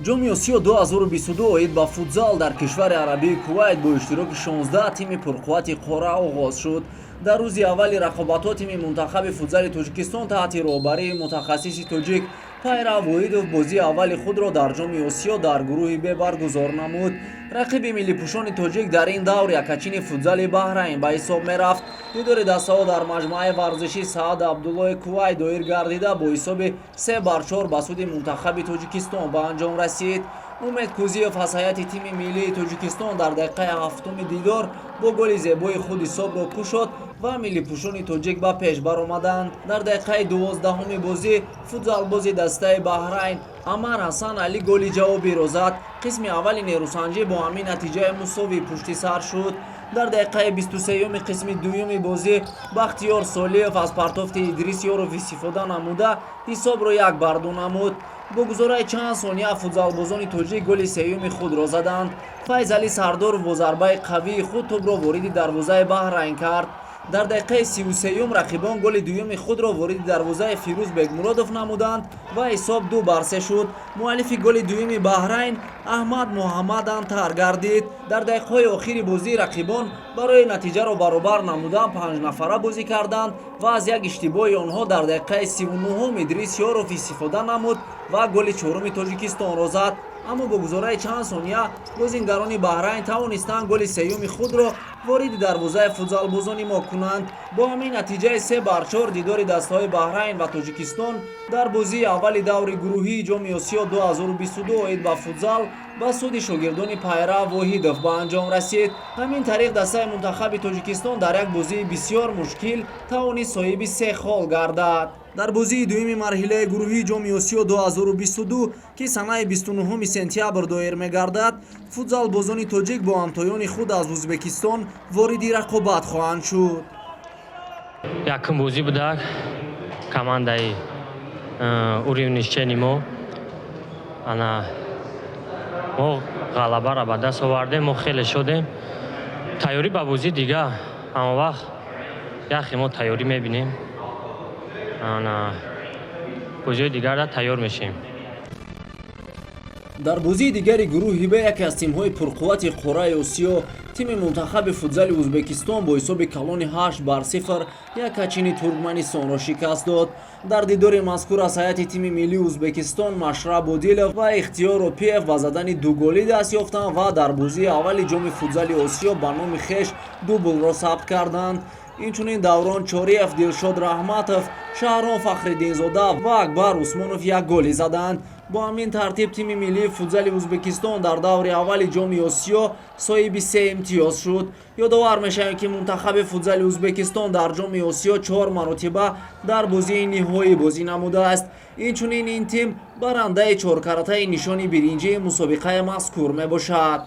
ҷоми осиё 2022 оид ба футзал дар кишвари арабии Кувайт бо иштироки 16 тими пурқуввати қорра оғоз шуд. дар рӯзи аввали рақобатҳо тими мунтахаби футзали Тоҷикистон таҳти роҳбарии мутахассиси тоҷик Пайрав Воҳидов бозии аввали худро дар ҷоми осиё дар гурӯҳи Б баргузор намуд. рақиби миллипӯшони тоҷик дар ин давр якачини футзали Баҳрайн ба ҳисоб мерафт. дидори дастаҳо дар маҷмӯаи варзишии Саъд Абдуллои Кувайт доир гардида бо ҳисоби 3-4 ба суди мунтахаби Тоҷикистон ба анҷом расид. Умед Кӯзиев аз ҳайати тими миллии Тоҷикистон дар дақиқаи 7-уми дидор бо голи зебои худ ҳисобро кушод ва миллипӯшони тоҷик ба пеш баромаданд. дар дақиқаи 12-уми бозӣ футзалбози дастаи Баҳрайн Амар Ҳасан Али голи ҷавобиро зад. қисми аввали нерӯсанҷӣ бо ҳамин натиҷаи мусовӣ пушти сар шуд. дар дақиқаи 23-юми қисми дуюми бозӣ Бахтиёр Солиев аз партофти Идрисёров истифода намуда ҳисобро 1-2 намуд. бо гузораи чанд сония футзалбозони тоҷик голи сеюми худро заданд. Файзали Сардоров бо зарбаи қавии худ тӯбро вориди дарвозаи Баҳрайн кард. дар дақиқаи 33-юм рақибон голи дуюми худро вориди дарвозаи Фирӯз Бегмуродов намуданд ва ҳисоб 2-3 шуд. муаллифи голи дуюми Баҳрайн Аҳмад Муҳаммад Антар гардид. дар дақиқаҳои охири бозӣ рақибон барои натиҷаро баробар намудан 5 нафара бозӣ карданд ва аз як иштибоҳи онҳо дар дақиқаи 39-ум Идрис Ёров истифода намуд ва голи чоруми Тоҷикистонро зад. аммо бо гузораи чанд сония бозингарони Баҳрайн тавонистанд голи сеюми худро вориди дарвозаи футзалбозони мо кунанд. бо ҳамин натиҷаи 3-4 дидори дастаҳои Баҳрайн ва Тоҷикистон дар бозии аввали даври гурӯҳии ҷоми осиё 2022 оид ба футзал ба суди шогирдони Пайрав Воҳидов ба анҷом расид. ҳамин тариқ дастаи мунтахаби Тоҷикистон дар як бозии бисёр мушкил тавонист соҳиби 3 хол гардад. дар бозии дуюми марҳилаи гурӯҳии ҷоми осиё 2022 ки санаи 29 сентябр доир мегардад, футзалбозони тоҷик бо ҳамтоёни худ аз Узбекистон вориди рақобат хоҳанд шуд. Якум бозӣ будак командаи уривнишчени мо ғалабаро ба даст овардем. мо хеле шодем. тайёрӣ ба бозии дигар ҳама вақт яхе мо тайёрӣ мебинем. бозиҳои дигарда тайёр мешем. дар бозии дигари гурӯҳи Б яке аз тимҳои пурқуввати қорраи осиё тими мунтахаби футзали Узбекистон бо ҳисоби калони 8-0 якачини Туркманистонро шикаст дод. дар дидори мазкур аз ҳайати тими миллии Узбекистон Машраб Одилов ва Ихтиёр Опиев ба задани дуголи даст ёфтанд ва дар бозии аввали ҷоми футзали осиё ба номи хеш дублро сабт карданд. инчунин Даврон Чориев, Дилшод Раҳматов, Шаҳром Фахриддинзода ва Акбар Усмонов як голи заданд. бо ҳамин тартиб тими миллии футзали Узбекистон дар даври аввали ҷоми осиё соҳиби 3 имтиёз шуд. ёдовар мешавем ки мунтахаби футзали Узбекистон дар ҷоми осиё 4 маротиба дар бозии ниҳоӣ бозӣ намудааст. инчунин ин тим барандаи чоркаратаи нишони биринҷии мусобиқаи мазкур мебошад.